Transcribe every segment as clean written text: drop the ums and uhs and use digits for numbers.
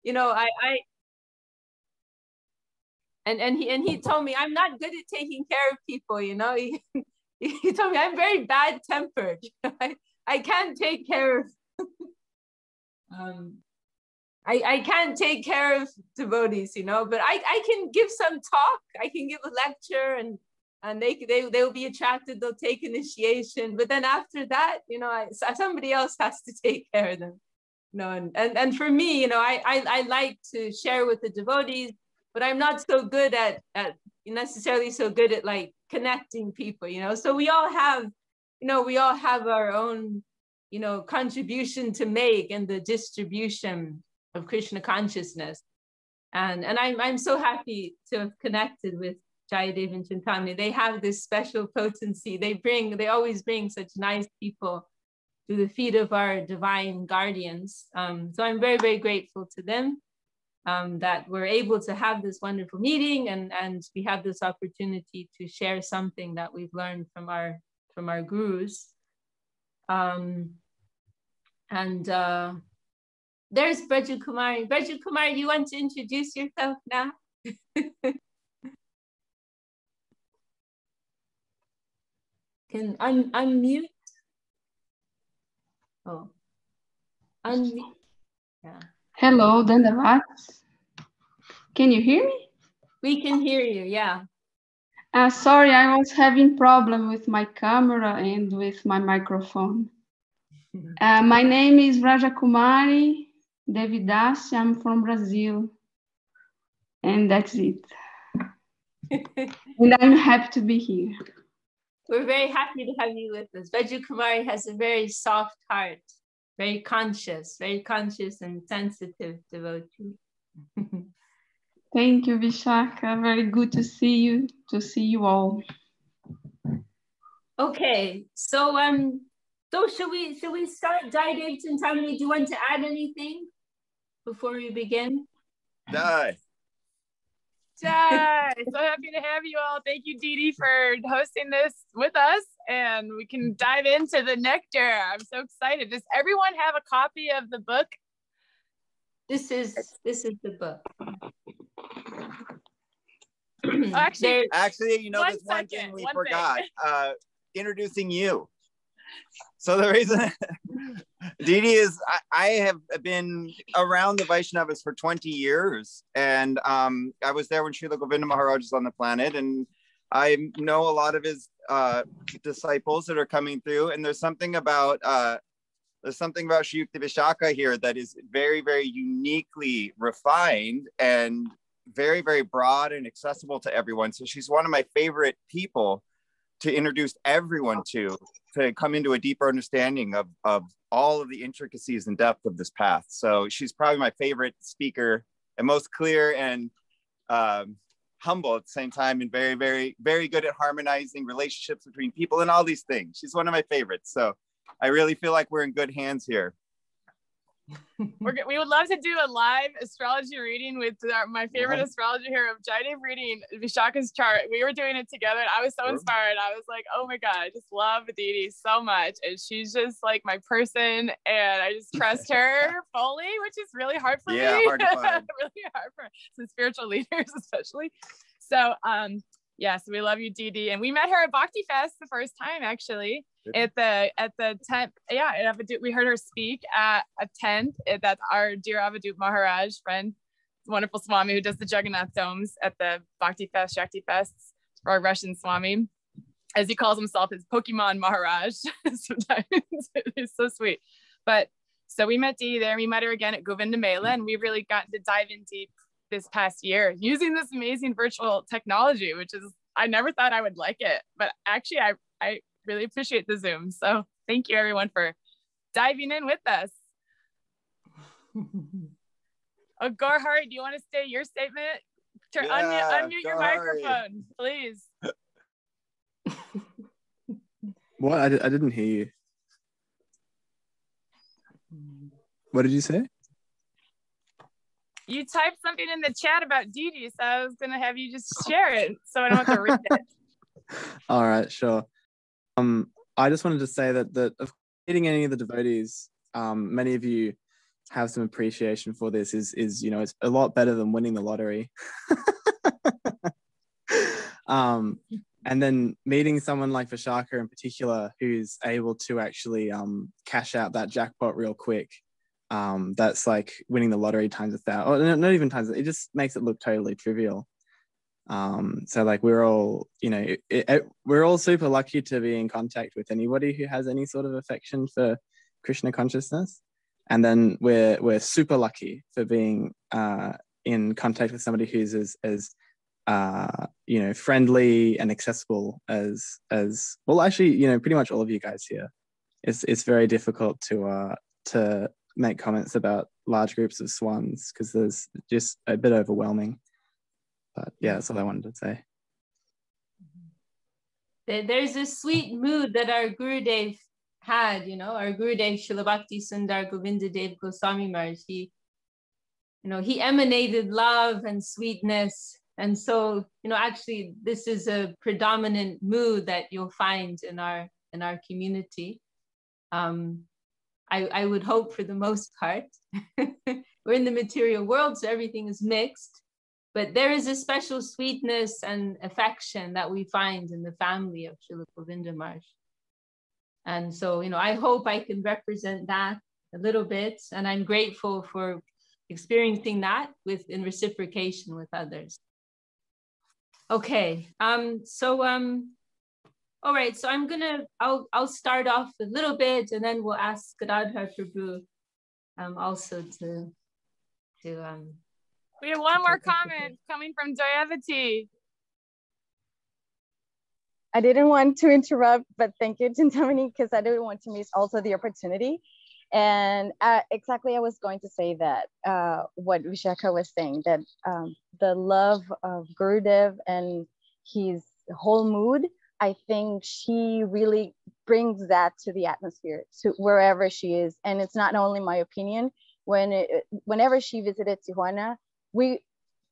you know, he told me I'm not good at taking care of people, you know. He told me I'm very bad tempered. I can't take care of I can't take care of devotees, you know, but I can give some talk. I can give a lecture, and they'll be attracted. They'll take initiation, but then after that, you know, somebody else has to take care of them, you know. And for me, you know, I like to share with the devotees, but I'm not so good at necessarily so good at like connecting people, you know. So we all have our own, you know, contribution to make in the distribution of Krishna consciousness. And I'm so happy to have connected with Jayadev and Chintamani. They have this special potency. They always bring such nice people to the feet of our divine guardians. So I'm very, very grateful to them that we're able to have this wonderful meeting, and we have this opportunity to share something that we've learned from our gurus. There's Verge Kumari. Verge Kumari, you want to introduce yourself now? Can unmute? Oh, unmute. Yeah. Hello, Dandavat. Can you hear me? We can hear you, yeah. Sorry, I was having problem with my camera and with my microphone. My name is Raja Kumari Devidas. I'm from Brazil. And that's it. And I'm happy to be here. We're very happy to have you with us. Verge Kumari has a very soft heart, very conscious and sensitive devotee. Thank you, Vishaka. Very good to see you all. Okay, so should we start? Jayadev and Chintamani, do you want to add anything before we begin? Jai. So happy to have you all. Thank you, Didi, for hosting this with us, and we can dive into the nectar. I'm so excited. Does everyone have a copy of the book? This is the book. Actually, you know, there's one thing we forgot. Introducing you. So the reason Didi is, I have been around the Vaishnavas for 20 years, and I was there when Srila Govinda Maharaj was on the planet, and I know a lot of his disciples that are coming through, and there's something about Sri Yukti Vishaka here that is very, very uniquely refined and very, very broad and accessible to everyone. So she's one of my favorite people to introduce everyone to come into a deeper understanding of all of the intricacies and depth of this path. So she's probably my favorite speaker, and most clear and humble at the same time, and very, very, very good at harmonizing relationships between people and all these things. She's one of my favorites. So I really feel like we're in good hands here. We would love to do a live astrology reading with my favorite astrologer here of Jayadev reading Vishaka's chart. We were doing it together, and I was so inspired. I was like, oh my God, I just love Didi so much. And she's just like my person, and I just trust her fully, which is really hard for me. Hard to find. Really hard for some spiritual leaders, especially. So, yes, we love you, Didi. And we met her at Bhakti Fest the first time, actually. At the 10th, we heard her speak at a 10th. That's our dear Avadut Maharaj friend, wonderful Swami who does the Jagannath domes at the Bhakti Fest, Shakti Fests, our Russian Swami, as he calls himself, his Pokemon Maharaj. Sometimes it's so sweet. But so we met Dee there. We met her again at Govinda Mela, and we really got to dive in deep this past year using this amazing virtual technology, which is, I never thought I would like it, but actually I really appreciate the Zoom. So thank you everyone for diving in with us. Gorhart, do you want to say your statement? Unmute your microphone, please. What? I didn't hear you. What did you say? You typed something in the chat about Didi, so I was going to have you just share it so I don't have to read it. All right, sure. I just wanted to say that of meeting any of the devotees, many of you have some appreciation for this is, you know, it's a lot better than winning the lottery. And then meeting someone like Vishaka in particular, who's able to actually cash out that jackpot real quick. That's like winning the lottery times 1,000, or not even times, it just makes it look totally trivial. So like we're all, you know, we're all super lucky to be in contact with anybody who has any sort of affection for Krishna consciousness. And then we're super lucky for being in contact with somebody who's as you know, friendly and accessible as well. Actually, you know, pretty much all of you guys here. It's very difficult to make comments about large groups of swans because there's just a bit overwhelming. But yeah, that's all I wanted to say. There's a sweet mood that our Gurudev had, you know, our Gurudev Srila Bhakti Sundar Govinda Dev Goswami Maharaj. He emanated love and sweetness. And so, you know, actually this is a predominant mood that you'll find in our community. I would hope for the most part. We're in the material world, so everything is mixed. But there is a special sweetness and affection that we find in the family of Srila Govinda Maharaj. And so, you know, I hope I can represent that a little bit. And I'm grateful for experiencing that in reciprocation with others. Okay, all right, so I'll start off a little bit and then we'll ask Gadadhar Prabhu also to we have one more comment coming from Jayavati. I didn't want to interrupt, but thank you, Chintamani, because I didn't want to miss also the opportunity. And exactly, I was going to say that what Vishaka was saying, that the love of Gurudev and his whole mood, I think she really brings that to the atmosphere, to wherever she is. And it's not only my opinion. Whenever she visited Tijuana,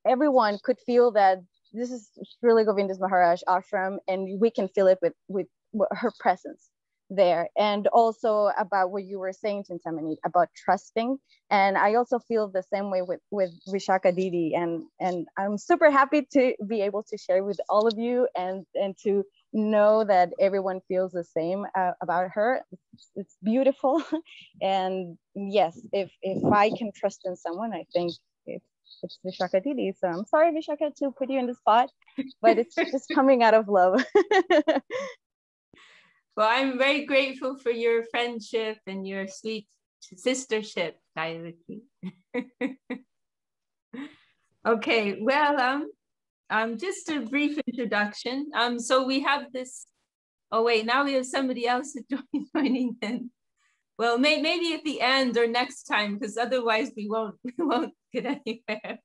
everyone could feel that this is really Govinda Maharaj ashram, and we can feel it with her presence there. And also about what you were saying, Chintamani, about trusting. And I also feel the same way with Vishaka Didi. And I'm super happy to be able to share with all of you and to know that everyone feels the same about her. It's beautiful. And yes, if I can trust in someone, I think it's Vishaka Didi. So I'm sorry, Vishaka, to put you in the spot, but it's just coming out of love. Well, I'm very grateful for your friendship and your sweet sistership, Jayavati. Okay, well, just a brief introduction. So we have this. Oh wait, now we have somebody else joining in. Well, maybe at the end or next time, because otherwise we won't get anywhere.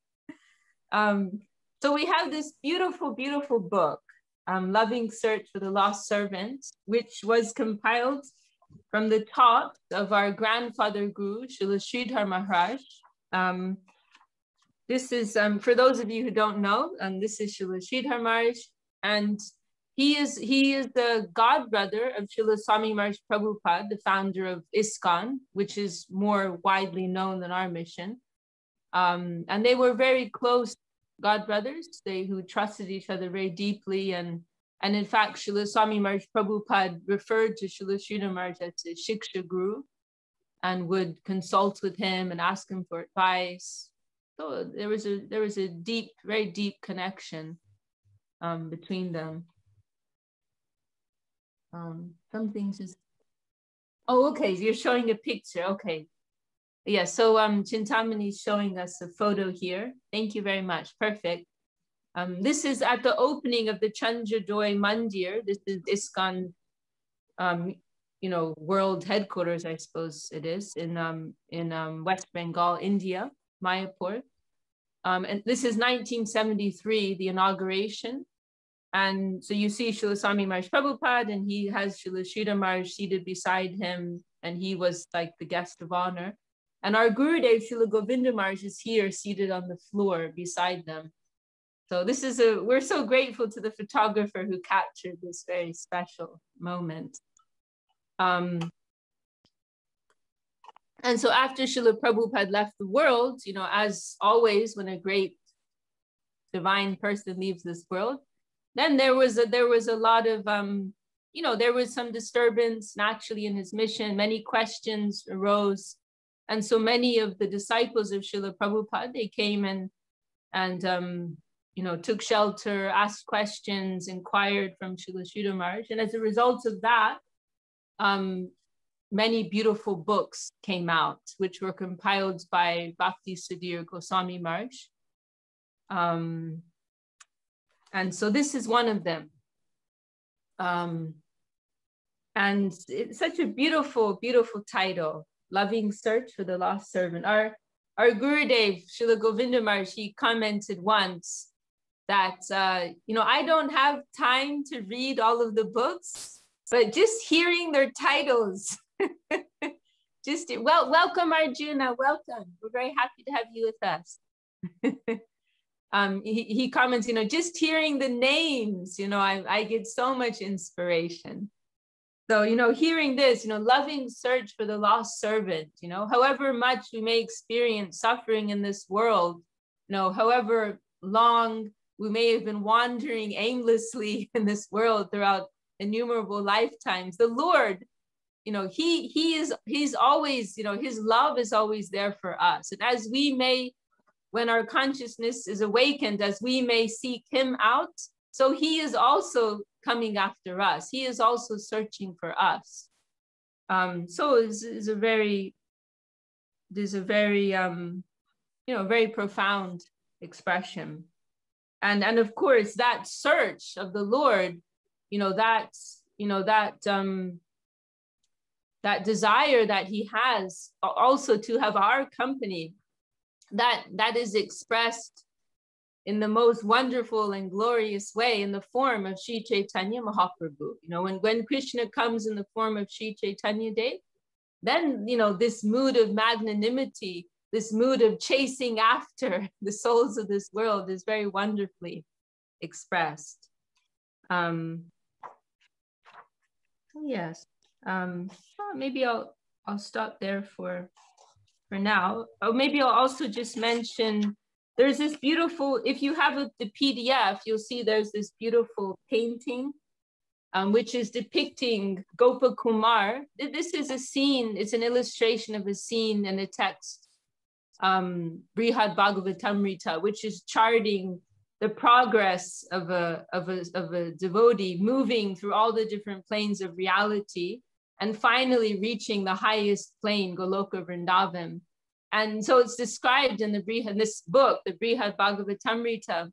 So we have this beautiful, beautiful book, Loving Search for the Lost Servant, which was compiled from the thoughts of our grandfather guru, Srila Sridhar Maharaj. This is, for those of you who don't know, this is Srila Sridhar Maharaj, and he is the godbrother of Srila Swami Maharaj Prabhupada, the founder of ISKCON, which is more widely known than our mission. And they were very close godbrothers, who trusted each other very deeply. And in fact, Srila Swami Maharaj Prabhupada referred to Srila Sridhar Maharaj as his Shiksha Guru and would consult with him and ask him for advice. So there was a deep, very deep connection between them. Some things just, oh, okay, you're showing a picture, okay. Yeah, so Chintamani is showing us a photo here. Thank you very much, perfect. This is at the opening of the Chandradoy Mandir. This is ISKCON, world headquarters, I suppose it is, in West Bengal, India, Mayapur. And this is 1973, the inauguration. And so you see Srila Swami Maharaj Prabhupada, and he has Srila Sridhar Maharaj seated beside him, and he was like the guest of honor. And our Gurudev, Srila Govinda Maharaj, is here seated on the floor beside them. So this is we're so grateful to the photographer who captured this very special moment. And so after Srila Prabhupada left the world, you know, as always, when a great divine person leaves this world, then there was a lot of, you know, there was some disturbance naturally in his mission. Many questions arose. And so many of the disciples of Srila Prabhupada, they came and you know, took shelter, asked questions, inquired from Srila Sridhar Maharaj. And as a result of that, many beautiful books came out, which were compiled by Bhakti Sudhir Goswami Maharaj. And so this is one of them. And it's such a beautiful, beautiful title, Loving Search for the Lost Servant. Our Gurudev, Srila Govinda Maharaj, he commented once that, you know, I don't have time to read all of the books, but just hearing their titles, welcome Arjuna, welcome. We're very happy to have you with us. He comments, you know, just hearing the names, you know, I get so much inspiration. So, you know, hearing this, you know, loving search for the lost servant, you know, however much we may experience suffering in this world, you know, however long we may have been wandering aimlessly in this world throughout innumerable lifetimes, the Lord, you know, he's always, you know, his love is always there for us. And as we may, when our consciousness is awakened, as we may seek him out, so he is also coming after us. He is also searching for us. So is a very, you know, very profound expression. And of course, that search of the Lord, you know, that desire that he has also to have our company, that is expressed in the most wonderful and glorious way in the form of Sri Chaitanya Mahaprabhu. You know, when Krishna comes in the form of Sri Chaitanya Dev, then, you know, this mood of magnanimity, this mood of chasing after the souls of this world is very wonderfully expressed. Yes, maybe I'll stop there for now. Oh, maybe I'll also just mention, there's this beautiful, if you have the PDF, you'll see there's this beautiful painting, which is depicting Gopakumar. This is a scene, it's an illustration of a scene in a text, Brihad Bhagavatamrita, which is charting the progress of a devotee moving through all the different planes of reality and finally reaching the highest plane, Goloka Vrindavan. And so it's described in this book, the Brihad Bhagavatamrita,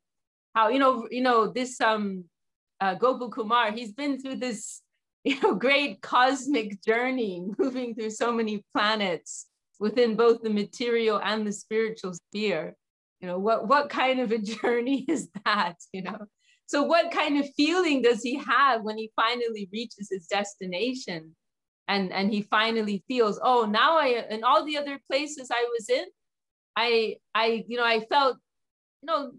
how, you know, this Gopakumar, he's been through this, you know, great cosmic journey, moving through so many planets within both the material and the spiritual sphere. You know, what kind of a journey is that, you know? So what kind of feeling does he have when he finally reaches his destination? And he finally feels, oh, now in all the other places I was in, I felt, you know,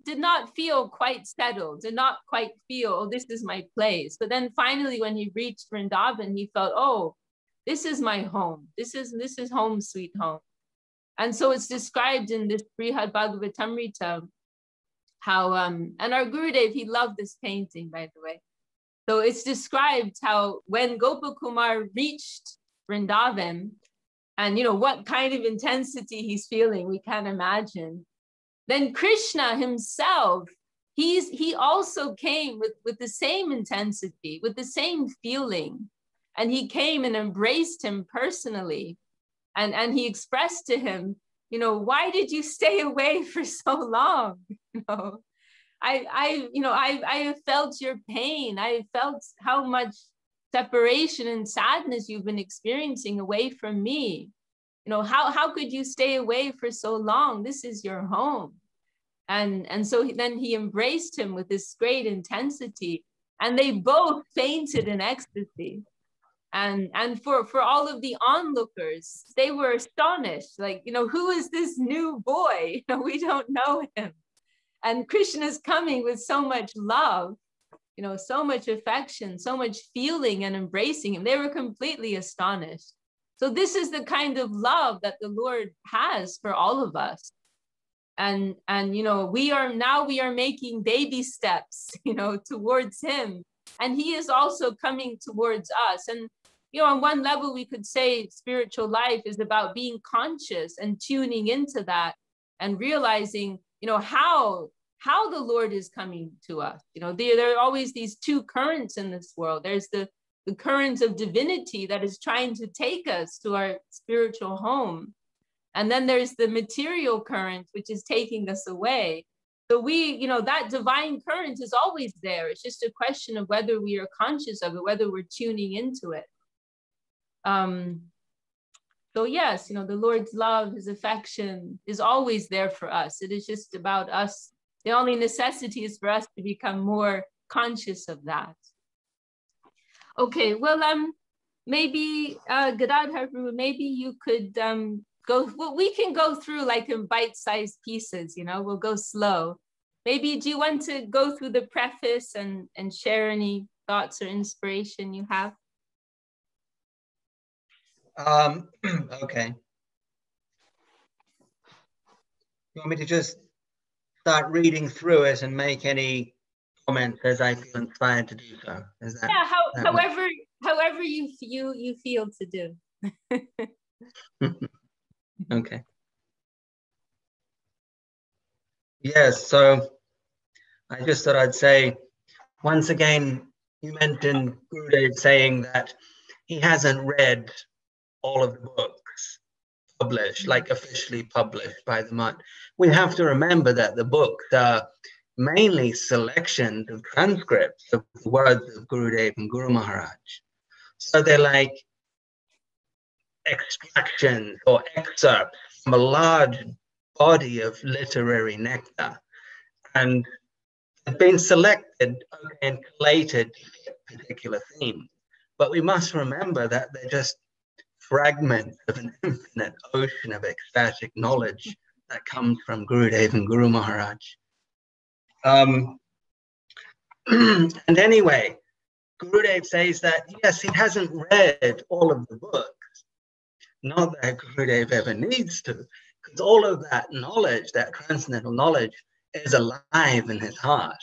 did not feel quite settled, did not quite feel, oh, this is my place. But then finally, when he reached Vrindavan, he felt, oh, this is my home. This is home, sweet home. And so it's described in this Brihad Bhagavatamrita how, and our Gurudev, he loved this painting, by the way. So it's described how when Gopakumar reached Vrindavan, and, you know, what kind of intensity he's feeling, we can't imagine. Then Krishna himself, he also came with the same intensity, with the same feeling. And he came and embraced him personally. And he expressed to him, you know, why did you stay away for so long? You know, I have felt your pain. I have felt how much separation and sadness you've been experiencing away from me. You know, how could you stay away for so long? This is your home. And so then he embraced him with this great intensity, and they both fainted in ecstasy. And for all of the onlookers, they were astonished, like, you know, who is this new boy? You know, we don't know him. And Krishna's coming with so much love, you know, so much affection, so much feeling and embracing him. They were completely astonished. So this is the kind of love that the Lord has for all of us. And you know, we are making baby steps, you know, towards him. And he is also coming towards us. And, you know, on one level, we could say spiritual life is about being conscious and tuning into that and realizing, you know, how the Lord is coming to us. You know, there are always these two currents in this world. There's the current of divinity that is trying to take us to our spiritual home. And then there's the material current, which is taking us away. So we, you know, that divine current is always there. It's just a question of whether we are conscious of it, whether we're tuning into it. So yes, you know, the Lord's love, his affection is always there for us. It is just about us. The only necessity is for us to become more conscious of that. Okay, well, maybe Gadadhar, maybe you could we can go through like in bite-sized pieces, you know, we'll go slow. Maybe do you want to go through the preface and share any thoughts or inspiration you have? Okay. You want me to just start reading through it and make any comments as I feel inspired to do so? Is that, yeah, however you feel to do. Okay. Yes, so I just thought I'd say, once again, you mentioned Gurudev saying that he hasn't read all of the books published, like officially published by the month. We have to remember that the books are mainly selections of transcripts of the words of Gurudev and Guru Maharaj. So they're like extractions or excerpts from a large body of literary nectar, and have been selected and collated to particular themes. But we must remember that they're just fragments of an infinite ocean of ecstatic knowledge that comes from Gurudev and Guru Maharaj. And anyway, Gurudev says that, yes, he hasn't read all of the books. Not that Gurudev ever needs to, because all of that knowledge, that transcendental knowledge, is alive in his heart.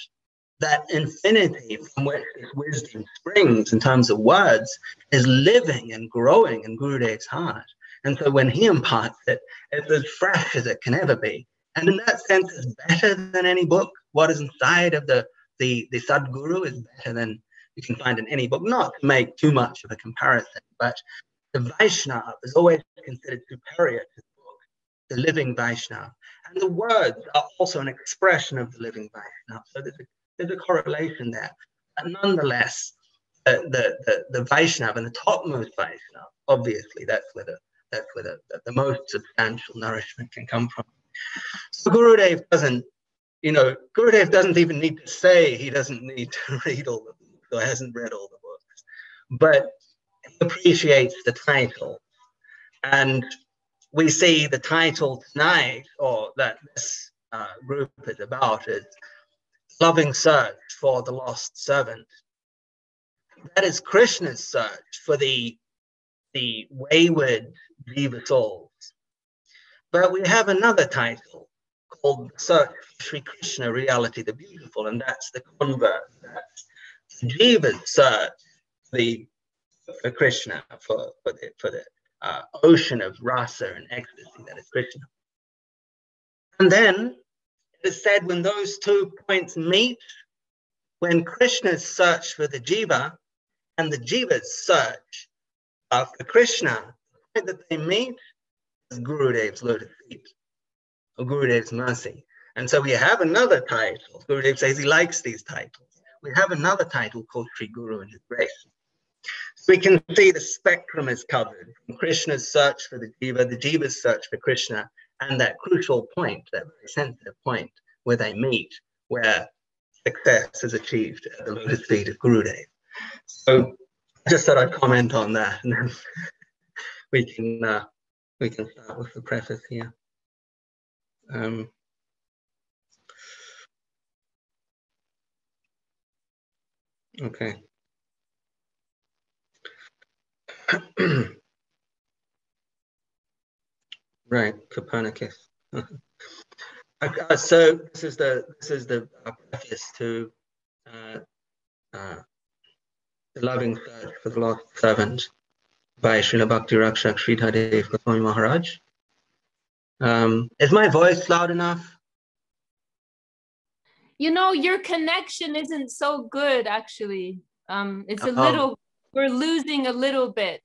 That infinity from which this wisdom springs in terms of words is living and growing in Gurudev's heart. And so when he imparts it, it's as fresh as it can ever be. And in that sense, it's better than any book. What is inside of the Sadguru is better than you can find in any book. Not to make too much of a comparison, but the Vaishnava is always considered superior to the book, the living Vaishnava. And the words are also an expression of the living Vaishnava. So there's a correlation there. But nonetheless, the Vaishnava and the topmost Vaishnava, obviously, that's where the most substantial nourishment can come from. So Gurudev doesn't even need to say he doesn't need to read all the books, or hasn't read all the books, but he appreciates the title. And we see the title tonight, or that this group is about, is Loving Search for the Lost Servant. That is Krishna's search for the wayward Jiva souls. But we have another title called Search for Sri Krishna, Reality the Beautiful, and that's the convert. That's Jiva's search for Krishna, for the ocean of rasa and ecstasy that is Krishna. And then it is said, when those 2 points meet, when Krishna's search for the Jiva and the Jiva's search for Krishna, the point that they meet is Gurudev's lotus feet, or Gurudev's mercy. And so we have another title. Gurudev says he likes these titles. We have another title called Sri Guru and His Grace. So we can see the spectrum is covered from Krishna's search for the Jiva's search for Krishna, and that crucial point, that very sensitive point where they meet, where success is achieved at the lotus feet of Gurudev. So I just thought I'd comment on that, and then we can start with the preface here. Okay. Right, Copernicus. So this is the preface to the loving search for the lost servant by Srila Bhakti Rakshak Sridhar Dev Goswami Maharaj. Is my voice loud enough? You know, your connection isn't so good, actually. It's a little, we're losing a little bit,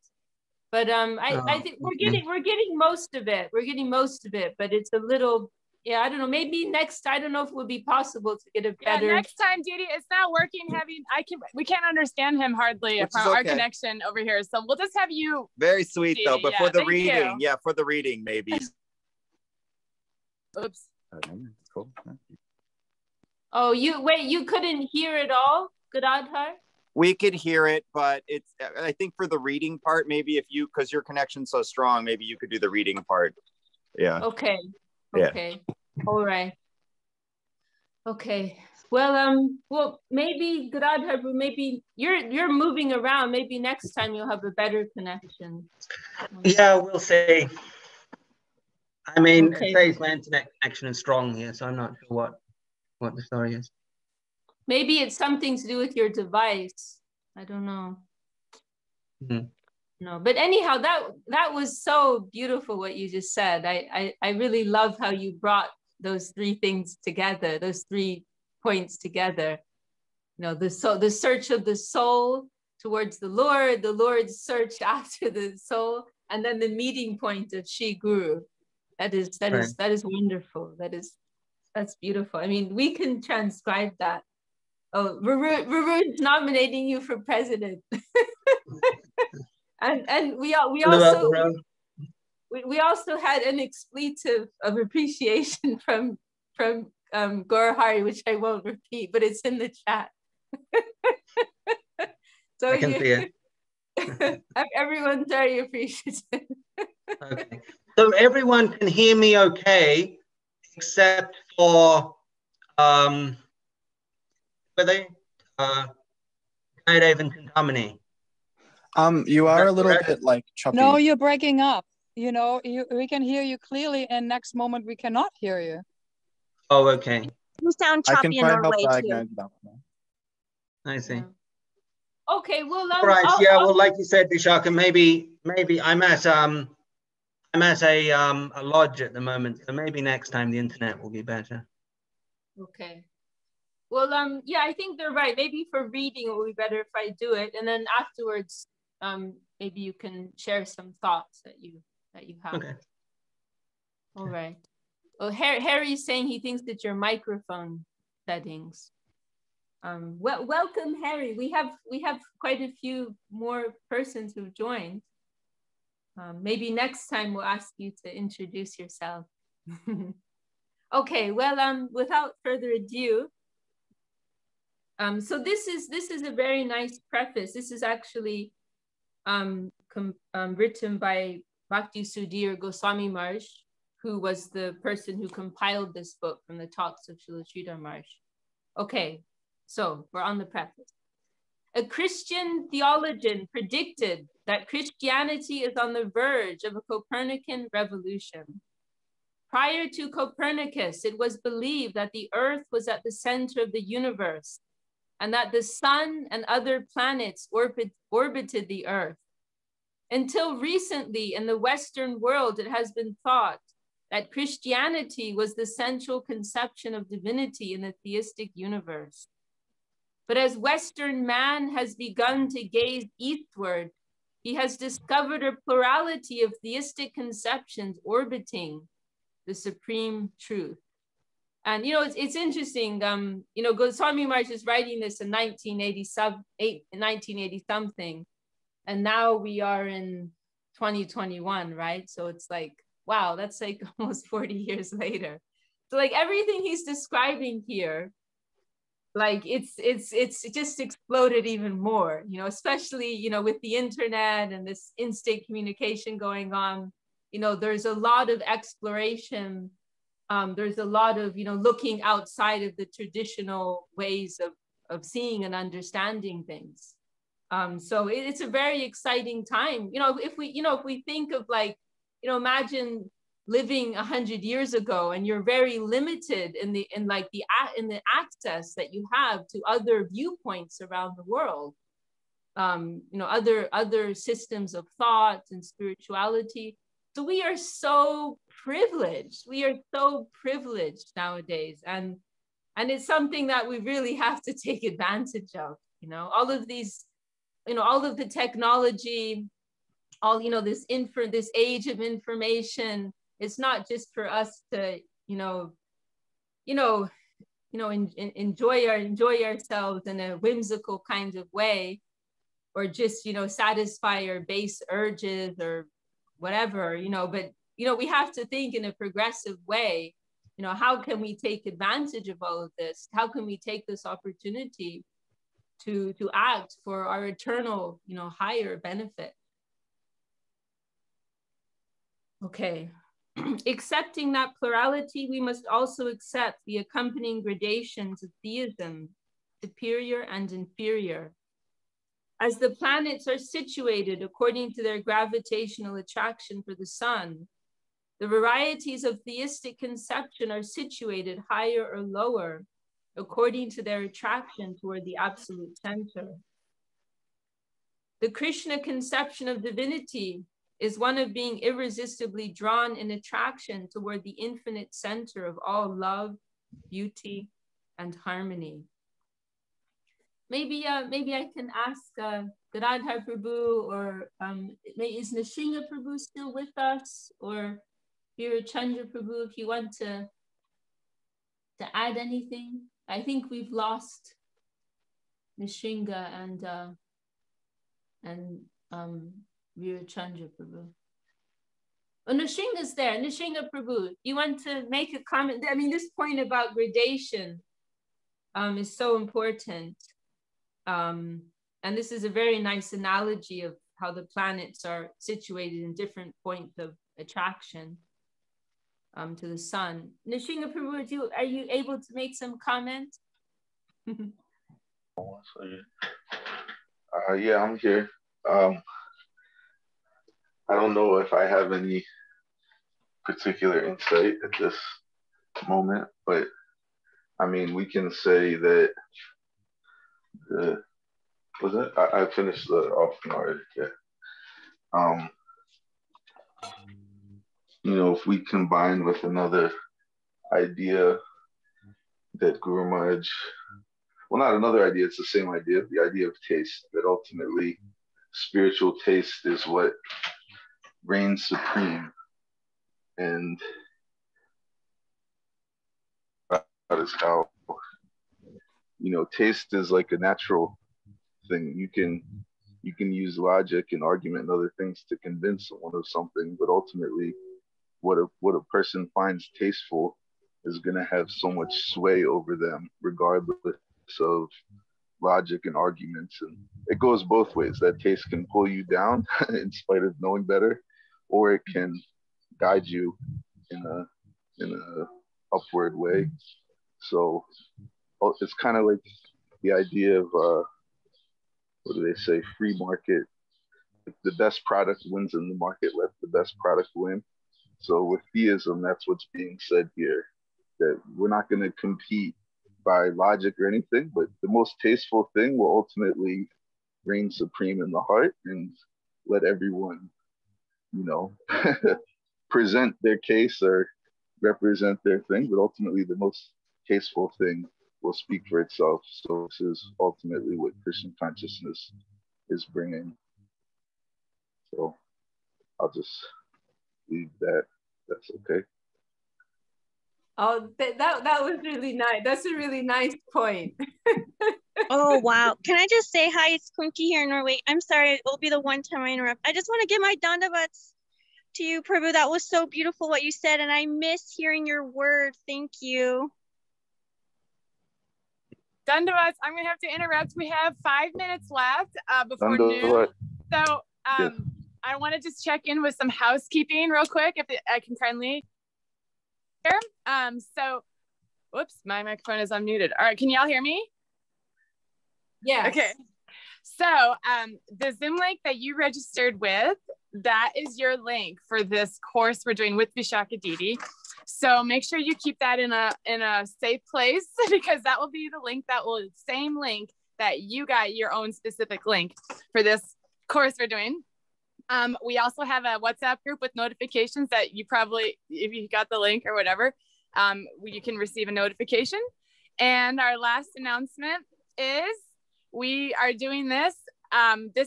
but I think we're getting most of it. We're getting most of it, but it's a little, yeah, I don't know. Maybe next, I don't know if it would be possible to get a better. Yeah, next time, Didi, it's not working. We can't understand him hardly from our connection over here. So we'll just have you. Very sweet Didi, though, but yeah, for the reading, yeah, for the reading maybe. Oops. Cool. Oh, you couldn't hear it all, Gadadhar? We could hear it, but it's, I think for the reading part, maybe if you, because your connection's so strong, maybe you could do the reading part. Yeah. Okay. Yeah. Okay. All right. Okay. Well, maybe Gadadhar, maybe you're moving around. Maybe next time you'll have a better connection. Yeah, we'll see. I mean, Okay. it says my internet connection is strong here, so I'm not sure what the story is. Maybe it's something to do with your device. I don't know. Mm-hmm. No, but anyhow, that was so beautiful what you just said. I really love how you brought those three things together, those 3 points together. You know, the search of the soul towards the Lord's search after the soul, and then the meeting point of Shri Guru. That is wonderful. That's beautiful. I mean, we can transcribe that. Oh, Varun's nominating you for president. and we also had an expletive of appreciation from Gaurahari, which I won't repeat, but it's in the chat. So I can see it. Everyone's very appreciative. Okay. So everyone can hear me okay, except for were they Jayadev and Chintamani? You are a little bit like choppy. No, you're breaking up. You know, we can hear you clearly, and next moment we cannot hear you. Oh, okay. You sound choppy in Norway too. I see. Yeah. Okay, well, all right. Well, like you said, Vishaka, maybe I'm at a lodge at the moment, so maybe next time the internet will be better. Okay. Well, yeah, I think they're right. Maybe for reading, it would be better if I do it, and then afterwards, maybe you can share some thoughts that you have. Okay. All right. Well, Harry's saying he thinks that your microphone settings. Well, welcome, Harry. We have quite a few more persons who've joined. Maybe next time we'll ask you to introduce yourself. Okay. Well, without further ado. So this is a very nice preface. This is actually written by Bhakti Sudhir Goswami Maharaj, who was the person who compiled this book from the talks of Srila Sridhar Maharaj. Okay, so we're on the preface. A Christian theologian predicted that Christianity is on the verge of a Copernican revolution. Prior to Copernicus, it was believed that the earth was at the center of the universe and that the sun and other planets orbited the earth. Until recently, in the Western world, it has been thought that Christianity was the central conception of divinity in the theistic universe. But as Western man has begun to gaze eastward, he has discovered a plurality of theistic conceptions orbiting the supreme truth. And, you know, it's interesting, you know, Goswami Maharaj is writing this in 1980 something. And now we are in 2021, right? So it's like, wow, that's like almost 40 years later. So like everything he's describing here, like it's just exploded even more, you know, especially, you know, with the internet and this instant communication going on, you know, there's a lot of exploration. There's a lot of, you know, looking outside of the traditional ways of seeing and understanding things. So it's a very exciting time. You know, if we think of like, you know, imagine living 100 years ago, and you're very limited in the access that you have to other viewpoints around the world. Other systems of thought and spirituality. So we are so privileged. We are so privileged nowadays, and it's something that we really have to take advantage of. All of these, all of the technology, this age of information. It's not just for us to, enjoy ourselves in a whimsical kind of way, or just, satisfy our base urges or whatever, but, we have to think in a progressive way. How can we take advantage of all of this? How can we take this opportunity to act for our eternal, higher benefit? Okay. Accepting that plurality, we must also accept the accompanying gradations of theism, superior and inferior. As the planets are situated according to their gravitational attraction for the sun, the varieties of theistic conception are situated higher or lower according to their attraction toward the absolute center. The Krishna conception of divinity is one of being irresistibly drawn in attraction toward the infinite center of all love, beauty, and harmony. Maybe I can ask Gadadhar Prabhu, or is Nrsingha Prabhu still with us, or Veera Chandra Prabhu, if you want to add anything. I think we've lost Nrsingha and Veera Chandra Prabhu. Oh, Nrsingha's there. Nrsingha Prabhu, you want to make a comment? I mean, this point about gradation is so important. And this is a very nice analogy of how the planets are situated in different points of attraction to the sun. Nrsingha Prabhu, are you able to make some comment? Yeah, I'm here. I don't know if I have any particular insight at this moment, but I mean, we can say that I finished the offering already. Yeah. If we combine with another idea that Guru Maharaj, well, not another idea, it's the same idea, the idea of taste, that ultimately spiritual taste is what reigns supreme. And that is how, taste is like a natural thing. You can use logic and argument and other things to convince someone of something, but ultimately what a person finds tasteful is going to have so much sway over them, regardless of logic and arguments. And it goes both ways. That taste can pull you down in spite of knowing better, or it can guide you in a upward way. So it's kind of like the idea of what do they say, free market. If the best product wins in the market, let the best product win. So with theism, that's what's being said here, that we're not going to compete by logic or anything, but the most tasteful thing will ultimately reign supreme in the heart, and let everyone, present their case or represent their thing, but ultimately the most tasteful thing will speak for itself. So this is ultimately what Christian consciousness is bringing. So I'll just leave that. That's okay. Oh, that was really nice. That's a really nice point. Oh, wow. Can I just say hi? It's Kunki here in Norway. I'm sorry. It will be the one time I interrupt. I just want to give my dandavats to you, Prabhu. That was so beautiful what you said, and I miss hearing your word. Thank you. Dandavats, I'm going to have to interrupt. We have 5 minutes left before noon. So I want to just check in with some housekeeping real quick, if I can kindly. So, whoops, my microphone is unmuted. All right, can y'all hear me? Yeah. Okay. So the Zoom link that you registered with that is your link for this course we're doing with Vishaka Didi. So make sure you keep that in a safe place, because that will be the link same link that you got your own specific link for this course we're doing. We also have a WhatsApp group with notifications that you probably, if you got the link or whatever, you can receive a notification. And our last announcement is we are doing this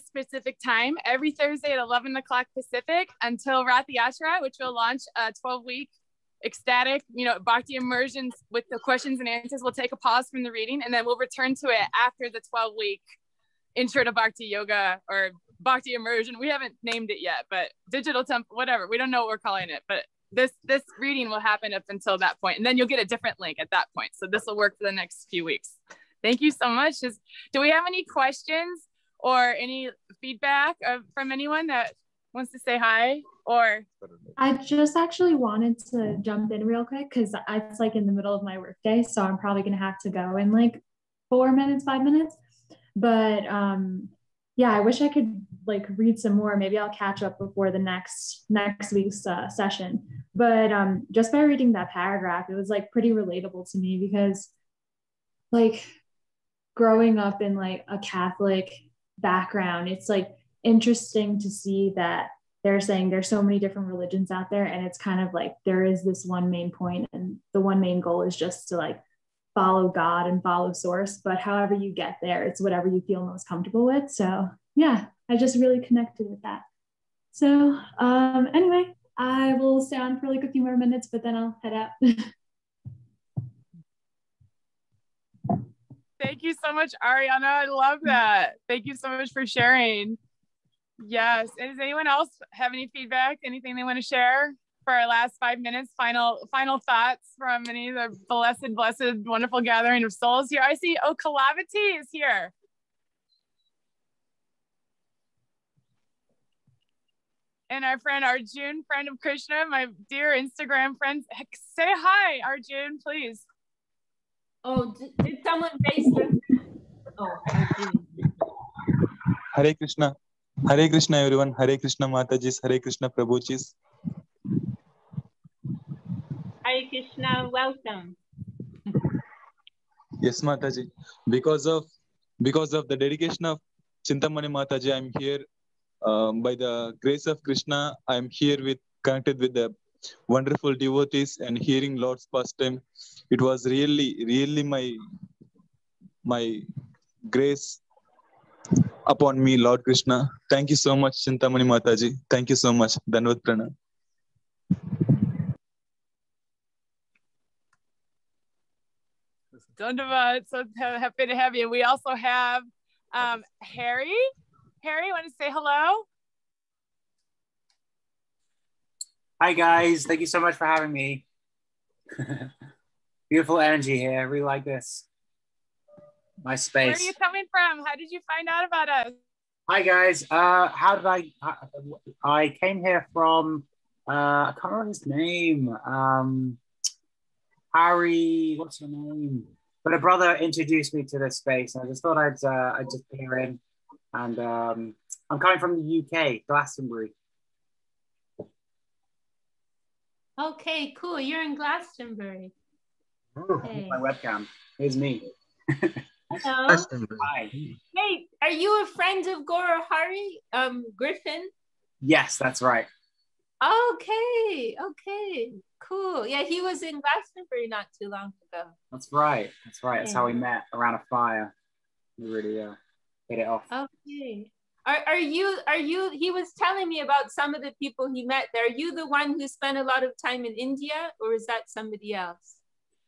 specific time every Thursday at 11 o'clock Pacific until Rath Yatra, which will launch a 12-week ecstatic, Bhakti immersions with the questions and answers. We'll take a pause from the reading and then we'll return to it after the 12-week Intro to Bhakti Yoga or Bhakti immersion. We haven't named it yet, but digital temple, whatever. We don't know what we're calling it, but this reading will happen up until that point, and then you'll get a different link at that point. So this will work for the next few weeks. Thank you so much. Do we have any questions or any feedback from anyone that wants to say hi? Or I just actually wanted to jump in real quick because it's like in the middle of my workday, so I'm probably gonna have to go in like 5 minutes. But yeah, I wish I could like read some more. Maybe I'll catch up before the next week's session. But just by reading that paragraph, it was like pretty relatable to me, because like growing up in like a Catholic background, it's like interesting to see that they're saying there's so many different religions out there, and it's kind of like there is this one main point, and the one main goal is just to like follow God and follow source, but however you get there, it's whatever you feel most comfortable with. So yeah, I just really connected with that. So anyway, I will stay on for like a few more minutes, but then I'll head out. Thank you so much, Ariana. I love that. Thank you so much for sharing. Yes. And does anyone else have any feedback? Anything they want to share for our last 5 minutes? Final thoughts from any of the blessed, wonderful gathering of souls here. I see, Kalavati is here. And our friend Arjun, friend of Krishna, my dear Instagram friends. Say hi, Arjun, please. Oh, did someone raise their... Oh, Arjun. Hare Krishna. Hare Krishna, everyone. Hare Krishna, Matajis. Hare Krishna, Prabhujis. Hare Krishna, welcome. Yes, Mataji. Because of the dedication of Chintamani Mataji, I'm here. By the grace of Krishna, I'm here connected with the wonderful devotees and hearing Lord's pastime. It was really my grace upon me, Lord Krishna. Thank you so much, Chintamani Mataji. Thank you so much. Dandavat Pranam. Dandavat. So happy to have you. We also have Harry. Harry, want to say hello? Hi guys, thank you so much for having me. Beautiful energy here. I really like this. My space. Where are you coming from? How did you find out about us? Hi guys. How did I came here from I can't remember his name. Harry, what's your name? But a brother introduced me to this space, and I just thought I'd just peer in. And I'm coming from the UK, Glastonbury. Okay, cool. You're in Glastonbury. Hey. My webcam. Here's me. Hello. Hi. Hey, are you a friend of Guru Hari Griffin? Yes, that's right. Okay, cool. Yeah, he was in Glastonbury not too long ago. That's right. That's how we met, around a fire. We really hit it off. Okay. Are you, he was telling me about some of the people he met there. Are you the one who spent a lot of time in India, or is that somebody else?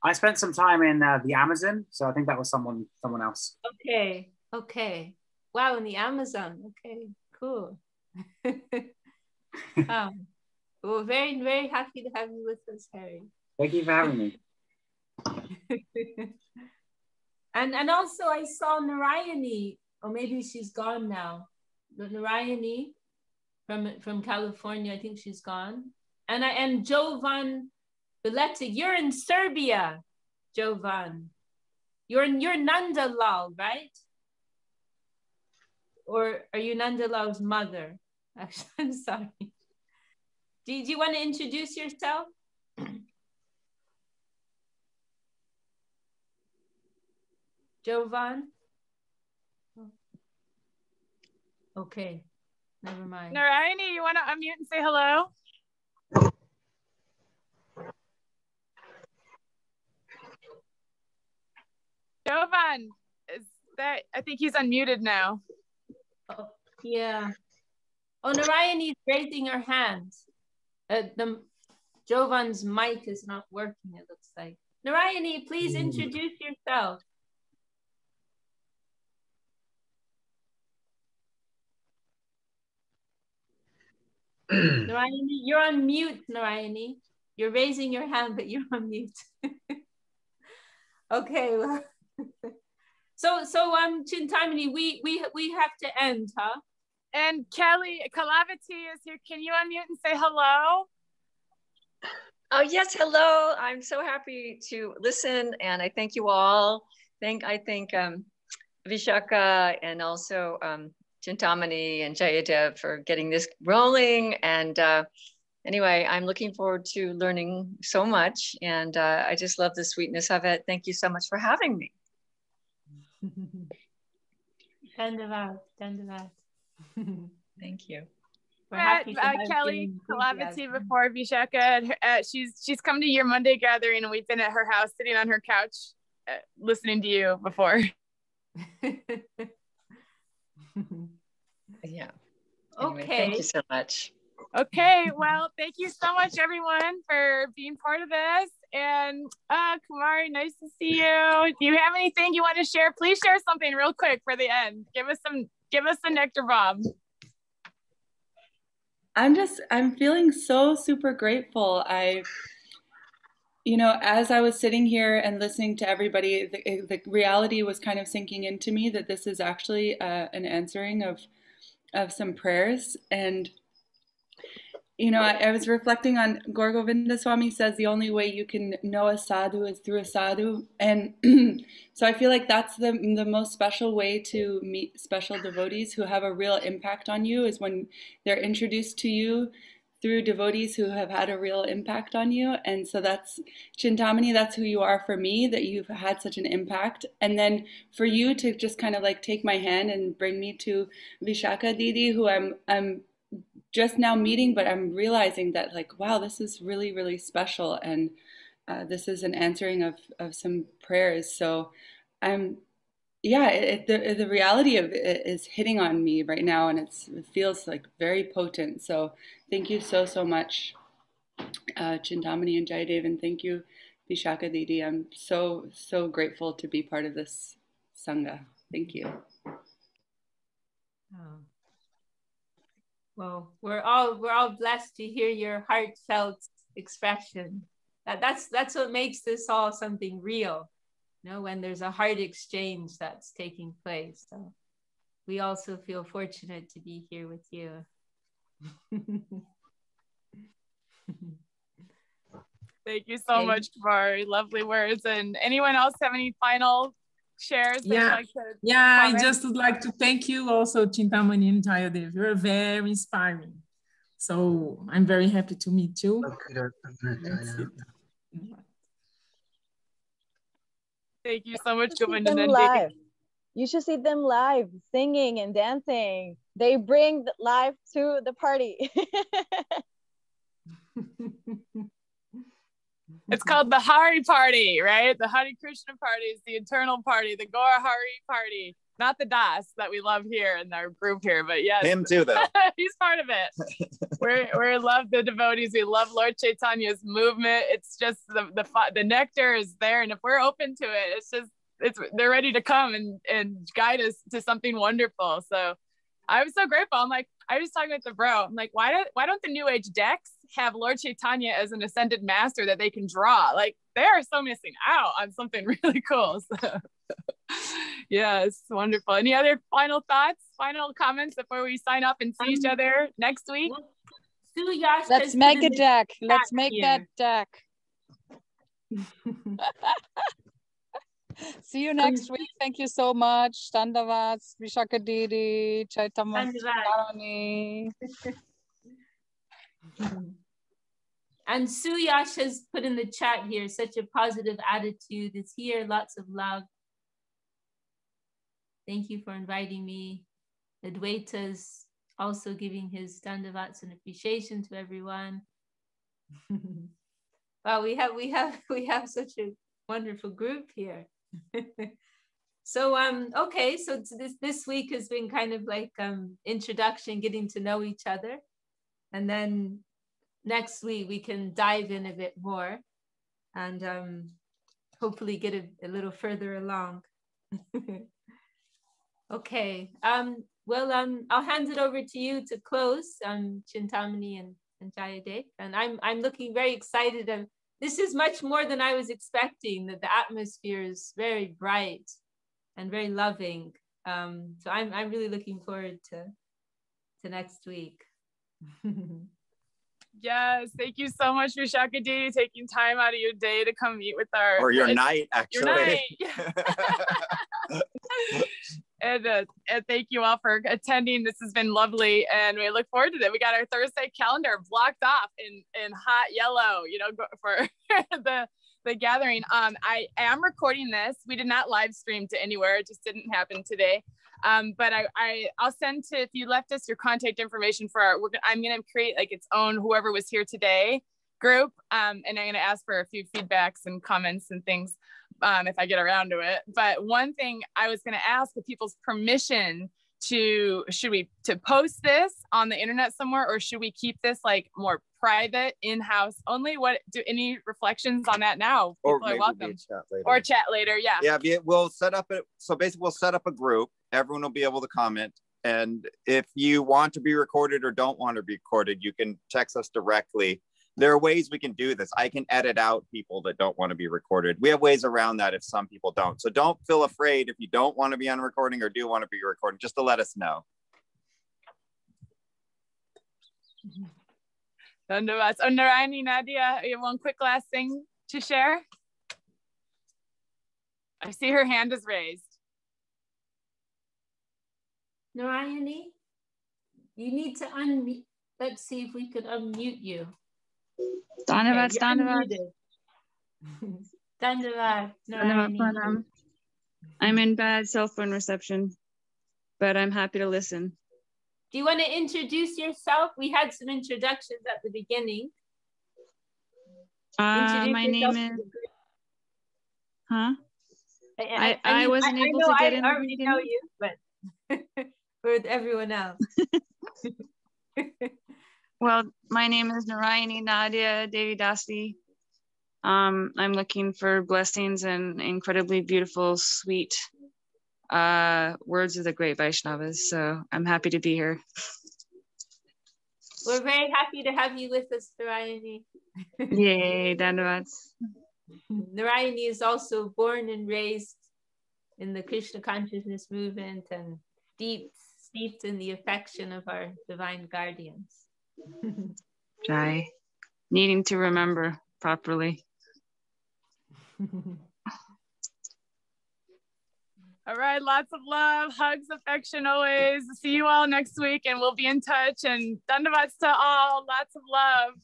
I spent some time in the Amazon, so I think that was someone else. Okay. Wow, in the Amazon. Okay, cool. Well, very, very happy to have you with us, Harry. Thank you for having me. And also I saw Narayani, or maybe she's gone now. Narayani from California, I think she's gone. And Jovan Biletic, you're in Serbia, Jovan. You're Nandalal, right? Or are you Nandalal's mother? Actually, I'm sorry. Do you want to introduce yourself? Jovan? Okay, never mind. Narayani, you want to unmute and say hello? Jovan, I think he's unmuted now. Oh, yeah. Oh, Narayani is raising her hands. Jovan's mic is not working, it looks like. Narayani, please introduce yourself. Narayani, you're on mute, Narayani. You're raising your hand, but you're on mute. Okay, well. So Chintamani, we have to end, huh? And Kelly Kalavati is here. Can you unmute and say hello? Oh yes, hello. I'm so happy to listen, and I thank you all. I thank Vishaka and also Chintamani and Jayadev for getting this rolling. And anyway, I'm looking forward to learning so much, and I just love the sweetness of it. Thank you so much for having me. Dandavat. Thank you. Kelly Kalavati before Vishaka. She's come to your Monday gathering, and we've been at her house sitting on her couch listening to you before. Yeah. Anyway, okay. Thank you so much. Okay, well, thank you so much, everyone, for being part of this. And Kumari, nice to see you. Do you have anything you want to share? Please share something real quick for the end. Give us the nectar bomb. I'm feeling so super grateful. As I was sitting here and listening to everybody, the reality was kind of sinking into me that this is actually an answering of some prayers. And I was reflecting on Govinda Swami says the only way you can know a sadhu is through a sadhu. And so I feel like that's the most special way to meet special devotees who have a real impact on you, is when they're introduced to you through devotees who have had a real impact on you. And so that's Chintamani, that's who you are for me, that you've had such an impact. And then for you to just kind of like take my hand and bring me to Vishaka Didi, who I'm just now meeting, but I'm realizing that like, wow, this is really, really special. And this is an answering of some prayers. So the reality of it is hitting on me right now, and it feels like very potent. So thank you so much, Chintamani and Jayadev, and thank you, Vishaka Didi. I'm so grateful to be part of this Sangha. Thank you. Oh. Well, we're all blessed to hear your heartfelt expression. That's what makes this all something real. When there's a heart exchange that's taking place. So we also feel fortunate to be here with you. Thank you so much for lovely words. And anyone else have any final shares? I just would like to thank you also, Chintamani and Jayadev. You're very inspiring. So I'm very happy to meet you. Thank you so much, Govinda. You should see them live, singing and dancing. They bring life to the party. It's called the Hari Party, right? The Hare Krishna Party is the eternal party, the Gaura Hari Party. Not the Das that we love here in our group here, but yes. Him too, though. He's part of it. We love the devotees. We love Lord Chaitanya's movement. It's just the nectar is there. And if we're open to it, they're ready to come and guide us to something wonderful. So I was so grateful. I was talking with the bro. I'm like, why don't the New Age decks have Lord Chaitanya as an ascended master that they can draw? Like, they are so missing out on something really cool. So yeah, it's wonderful. Any other final thoughts, final comments before we sign off and see each other next week? Let's make a deck. Let's make that deck. See you next week. Thank you so much. Dandavats, Vishaka Didi, Chintamani. And Suyash has put in the chat here, such a positive attitude is here, lots of love. Thank you for inviting me. Adwaita's also giving his dandavats and appreciation to everyone. Wow, we have such a wonderful group here. So okay, so this week has been kind of like introduction, getting to know each other, and then next week we can dive in a bit more and hopefully get a little further along. Okay, well, I'll hand it over to you to close, Chintamani and Jayadev, and I'm looking very excited. This is much more than I was expecting. That the atmosphere is very bright and very loving. So I'm really looking forward to next week. Yes, thank you so much, Vishaka Didi, taking time out of your day to come meet with our or your night, actually. Your night. And thank you all for attending. This has been lovely, and we look forward to it. We got our Thursday calendar blocked off in hot yellow, you know, for the gathering. I am recording this. We did not live stream to anywhere. It just didn't happen today. But I'll send to, if you left us your contact information for our, I'm going to create like its own whoever was here today group. And I'm going to ask for a few feedbacks and comments and things if I get around to it. But one thing I was going to ask for people's permission to post this on the internet somewhere, or should we keep this like more private, in-house only? What do any reflections on that now? People are welcome. Or chat later, yeah. Yeah, we'll set up so basically we'll set up a group. Everyone will be able to comment. And if you want to be recorded or don't want to be recorded, you can text us directly. There are ways we can do this. I can edit out people that don't want to be recorded. We have ways around that if some people don't. So don't feel afraid if you don't want to be on recording or do want to be recorded, just to let us know. Dandavats. Oh, Narayani, Nadia, you have one quick last thing to share? I see her hand is raised. Narayani, you need to unmute. Let's see if we could unmute you. Dandavats, Dandavats. I'm in bad cell phone reception, but I'm happy to listen. Do you want to introduce yourself? We had some introductions at the beginning. My name is... Huh? I wasn't able to get in. I already know you, but for everyone else. Well, my name is Narayani Nadia Devi Dasi. I'm looking for blessings and incredibly beautiful, sweet words of the great Vaishnavas. So I'm happy to be here. We're very happy to have you with us, Narayani. Yay, Dandavats. Narayani is also born and raised in the Krishna consciousness movement and steeped in the affection of our divine guardians. Jai, needing to remember properly. All right, lots of love, hugs, affection always. See you all next week, and we'll be in touch. And dandavats to all, lots of love.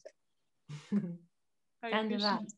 Dandavats.